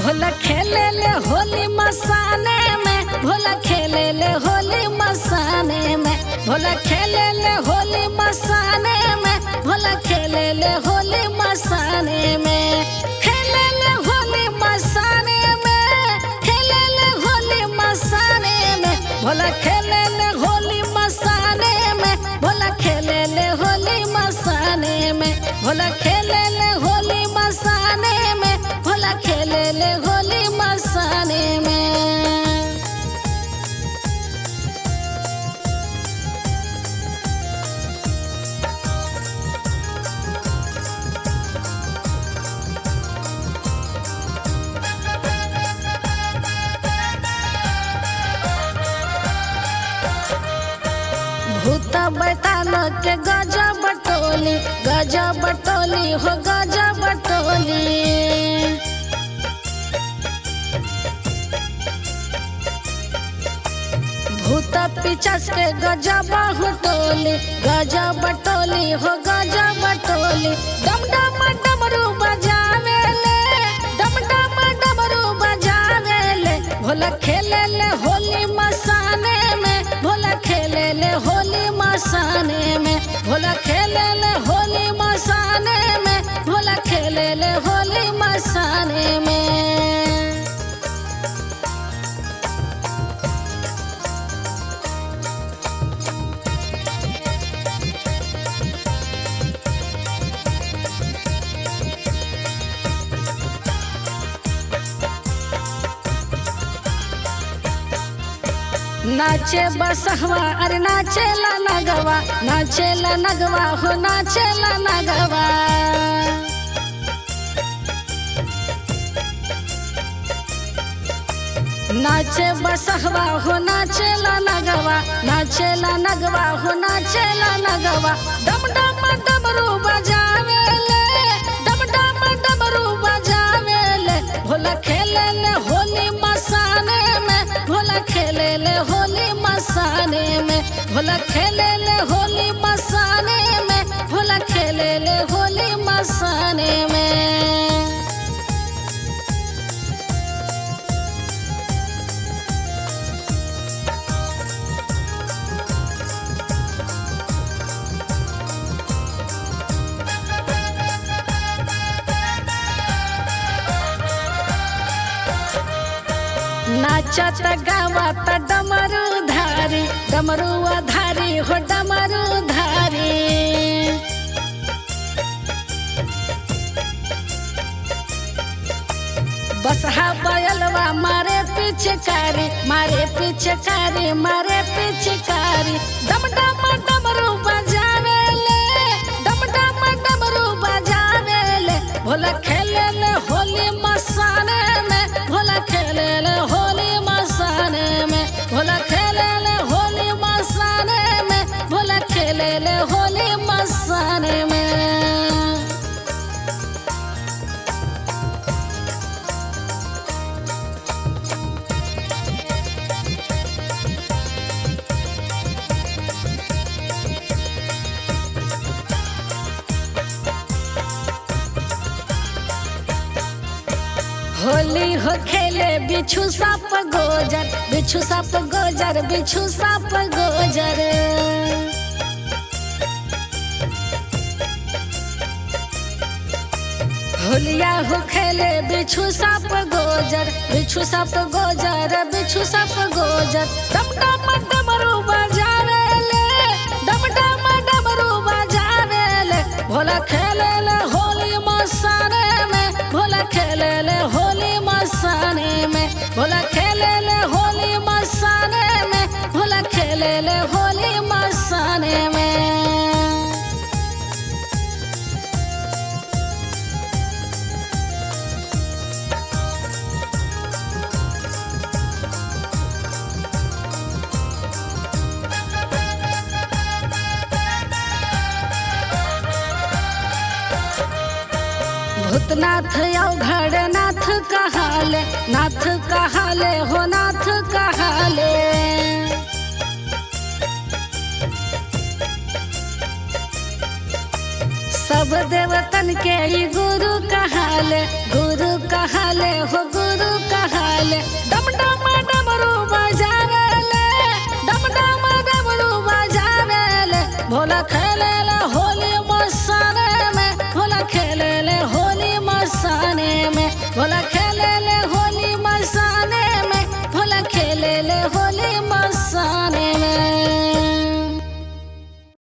भोला खेले ले होली मसाने में, भोला खेले ले होली मसाने में, भोला खेले ले होली मसाने में, भोला खेले ले होली मसाने में, खेले ले होली मसाने में, खेले ले होली मसाने में, भोला खेले ले होली मसाने में, भोला खेले ले होली मसाने में, भोला खेले ले होली मसाने में, भोला खेले ले होली मसाने में। भूत बैताल के गजा बटोली, गजा बटोली हो गजा बटोली, भूत पिचास के गजा बाहुटोली, गजा बटोली हो गजा बटोली, डम डम डमरू बजावे ले, डम डम डमरू बजावे ले, भोला खेले ले होली मसाने में, भोला खेले ले होली मसाने में, भोला खेले ले होली मसाने में, भोला खेले ले होली मसाने में। नाचे बसहवा अरे नाचेला नगवा, नाचेला नगवा हो नाचेला नगवा, नाचे बसहवा हो नाचेला नगवा, नाचेला नगवा हो नाचेला नगवा, डम डम डमरू बजावे ले, डम डम डमरू बजावे ले, भोला खेले ले होली मसाने में, भोला खेले ले होली मसाने में, भोला खेले ले होली मसाने में, भोला खेले ले होली मसाने में। नाचत गावत डमरू धारी, डमरू धारी हो डमरू धारी, बसहा बयलवा मारे पिचकारी, मारे पिचकारी, मारे पिचकारी, डम डम डमरू बजावे ले, डम डम डमरू बजावे ले, भोला खेले ले होली मसाने में, भोला खेले ले होली मसाने में, भोला खेले ले होली मसाने में, भोला खेले ले होली मसाने में। होली हो खेले बिच्छू साप गोजर, बिच्छू साप गोजर, बिच्छू साप गोजर, होलिया हो खेले बिच्छू साप गोजर, बिच्छू साप गोजर, बिच्छू साप गोजर, डम डम डमरू बजावे ले, डम डम डमरू बजावे ले, भोला खेले ले होली मसाने में, भोला खेले ले होली मसाने में, भोला खेले ले होली मसाने में, भोला खेले ले होली मसाने में। भूतनाथ अवघड़ नाथ कहाले, नाथ कहाले हो नाथ कहाले, सब देवतन के ही गुरु कहाले, गुरु कहाले हो गुरु कहाले। डम डम डमरू बजावेले, डम डम डमरू बजावेले। भोला खेलेले होली मस्ताने में, भोला खेलेले होली मस्ताने में, भोला